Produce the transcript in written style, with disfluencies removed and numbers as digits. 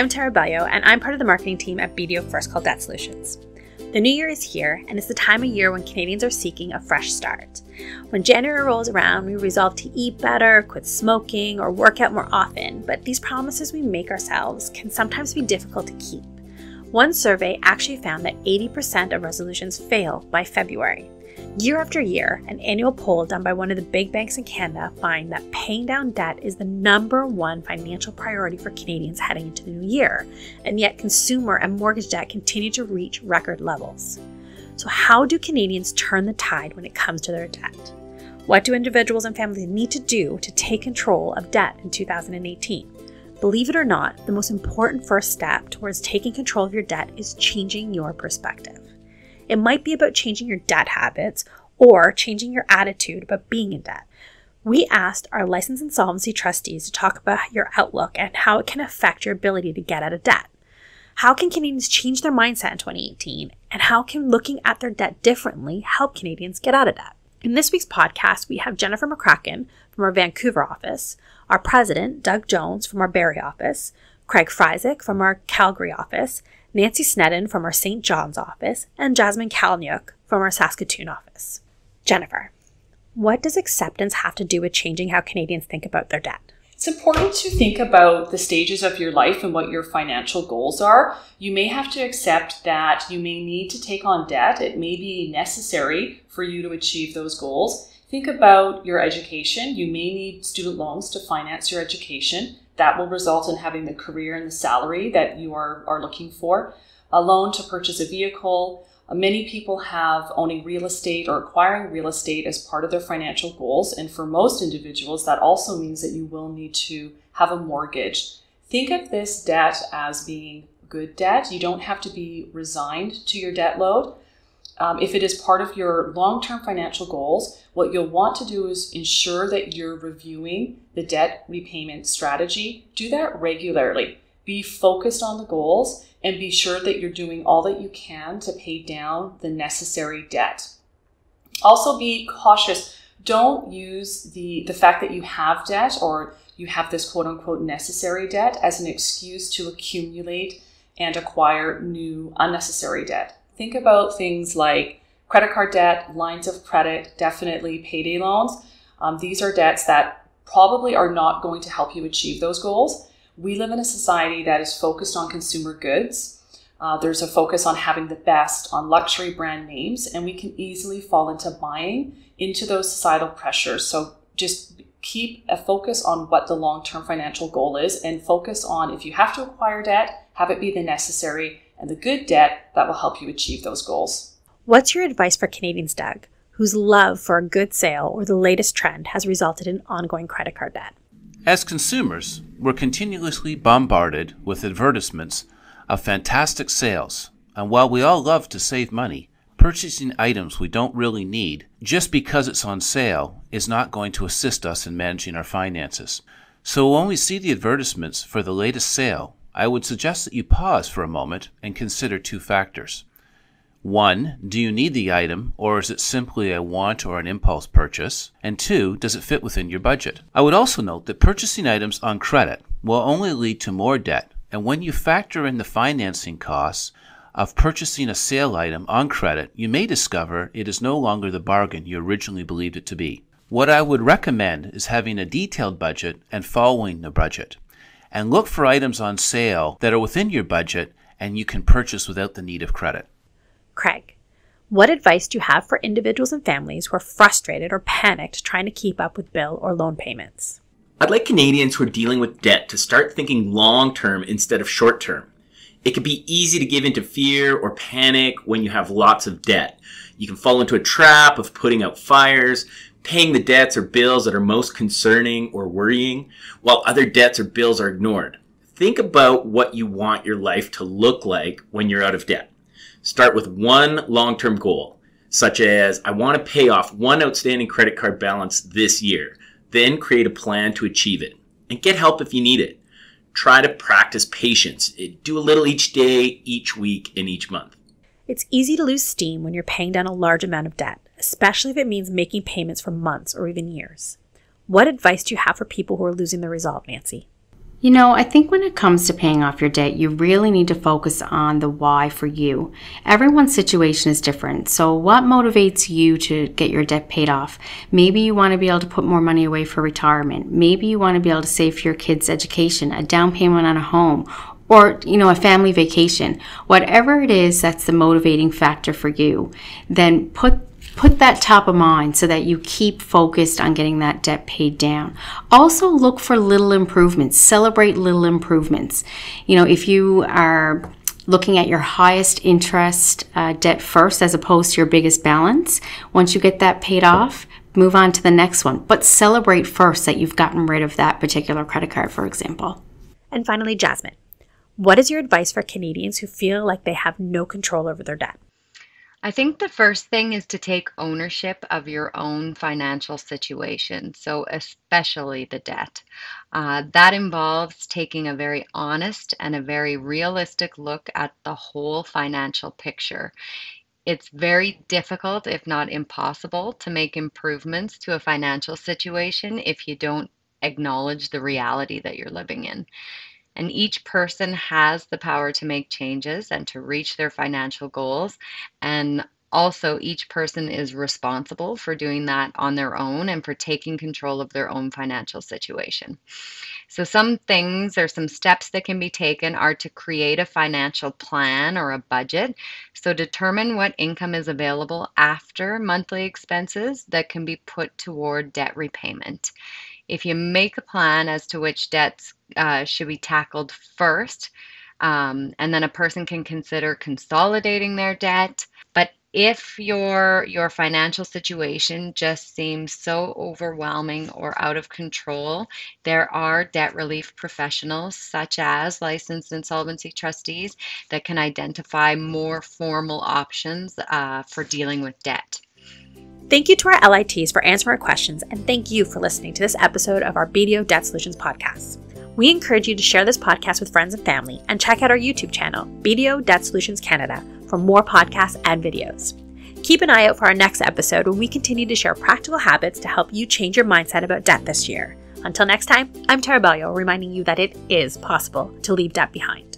I'm Tara Bellio, and I'm part of the marketing team at BDO First Call Debt Solutions. The new year is here, and it's the time of year when Canadians are seeking a fresh start. When January rolls around, we resolve to eat better, quit smoking, or work out more often, but these promises we make ourselves can sometimes be difficult to keep. One survey actually found that 80% of resolutions fail by February. Year after year, an annual poll done by one of the big banks in Canada find that paying down debt is the #1 financial priority for Canadians heading into the new year, and yet consumer and mortgage debt continue to reach record levels. So how do Canadians turn the tide when it comes to their debt? What do individuals and families need to do to take control of debt in 2018? Believe it or not, the most important first step towards taking control of your debt is changing your perspective. It might be about changing your debt habits or changing your attitude about being in debt. We asked our licensed insolvency trustees to talk about your outlook and how it can affect your ability to get out of debt. How can Canadians change their mindset in 2018? And how can looking at their debt differently help Canadians get out of debt? In this week's podcast, we have Jennifer McCracken from our Vancouver office, our president, Doug Jones, from our Barrie office, Craig Friesick from our Calgary office, Nancy Snedden from our St. John's office, and Jasmine Kalaniuk from our Saskatoon office. Jennifer, what does acceptance have to do with changing how Canadians think about their debt? It's important to think about the stages of your life and what your financial goals are. You may have to accept that you may need to take on debt. It may be necessary for you to achieve those goals. Think about your education. You may need student loans to finance your education. That will result in having the career and the salary that you are looking for. A loan to purchase a vehicle. Many people have owning real estate or acquiring real estate as part of their financial goals. And for most individuals, that also means that you will need to have a mortgage. Think of this debt as being good debt. You don't have to be resigned to your debt load. If it is part of your long-term financial goals, what you'll want to do is ensure that you're reviewing the debt repayment strategy. Do that regularly. Be focused on the goals and be sure that you're doing all that you can to pay down the necessary debt. Also be cautious. Don't use the fact that you have debt or you have this quote-unquote necessary debt as an excuse to accumulate and acquire new unnecessary debt. Think about things like credit card debt, lines of credit, definitely payday loans. These are debts that probably are not going to help you achieve those goals. We live in a society that is focused on consumer goods. There's a focus on having the best, on luxury brand names, and we can easily fall into buying into those societal pressures. So just keep a focus on what the long-term financial goal is and focus on, if you have to acquire debt, have it be the necessary and the good debt that will help you achieve those goals. What's your advice for Canadians, Doug, whose love for a good sale or the latest trend has resulted in ongoing credit card debt? As consumers, we're continuously bombarded with advertisements of fantastic sales. And while we all love to save money, purchasing items we don't really need just because it's on sale is not going to assist us in managing our finances. So when we see the advertisements for the latest sale, I would suggest that you pause for a moment and consider two factors. One, do you need the item, or is it simply a want or an impulse purchase? And two, does it fit within your budget? I would also note that purchasing items on credit will only lead to more debt, and when you factor in the financing costs of purchasing a sale item on credit, you may discover it is no longer the bargain you originally believed it to be. What I would recommend is having a detailed budget and following the budget. And look for items on sale that are within your budget and you can purchase without the need of credit. Craig, what advice do you have for individuals and families who are frustrated or panicked trying to keep up with bill or loan payments? I'd like Canadians who are dealing with debt to start thinking long-term instead of short-term. It can be easy to give into fear or panic when you have lots of debt. You can fall into a trap of putting out fires, paying the debts or bills that are most concerning or worrying, while other debts or bills are ignored. Think about what you want your life to look like when you're out of debt. Start with one long-term goal, such as, I want to pay off one outstanding credit card balance this year. Then create a plan to achieve it. And get help if you need it. Try to practice patience. Do a little each day, each week, and each month. It's easy to lose steam when you're paying down a large amount of debt, especially if it means making payments for months or even years. What advice do you have for people who are losing their resolve, Nancy? I think when it comes to paying off your debt, you really need to focus on the why for you. Everyone's situation is different. So what motivates you to get your debt paid off? Maybe you want to be able to put more money away for retirement. Maybe you want to be able to save for your kids' education, a down payment on a home, or, a family vacation. Whatever it is that's the motivating factor for you, then put that top of mind so that you keep focused on getting that debt paid down. Also look for little improvements. Celebrate little improvements. If you are looking at your highest interest debt first as opposed to your biggest balance, once you get that paid off, move on to the next one. But celebrate first that you've gotten rid of that particular credit card, for example. And finally, Jasmine, what is your advice for Canadians who feel like they have no control over their debt? I think the first thing is to take ownership of your own financial situation, so especially the debt. That involves taking a very honest and a very realistic look at the whole financial picture. It's very difficult, if not impossible, to make improvements to a financial situation if you don't acknowledge the reality that you're living in. And each person has the power to make changes and to reach their financial goals. And also, each person is responsible for doing that on their own and for taking control of their own financial situation. So some things or some steps that can be taken are to create a financial plan or a budget. So determine what income is available after monthly expenses that can be put toward debt repayment. If you make a plan as to which debts should be tackled first, and then a person can consider consolidating their debt. But if your financial situation just seems so overwhelming or out of control, there are debt relief professionals such as licensed insolvency trustees that can identify more formal options for dealing with debt. Thank you to our LITs for answering our questions, and thank you for listening to this episode of our BDO Debt Solutions podcast. We encourage you to share this podcast with friends and family and check out our YouTube channel, BDO Debt Solutions Canada, for more podcasts and videos. Keep an eye out for our next episode where we continue to share practical habits to help you change your mindset about debt this year. Until next time, I'm Tara Bellio, reminding you that it is possible to leave debt behind.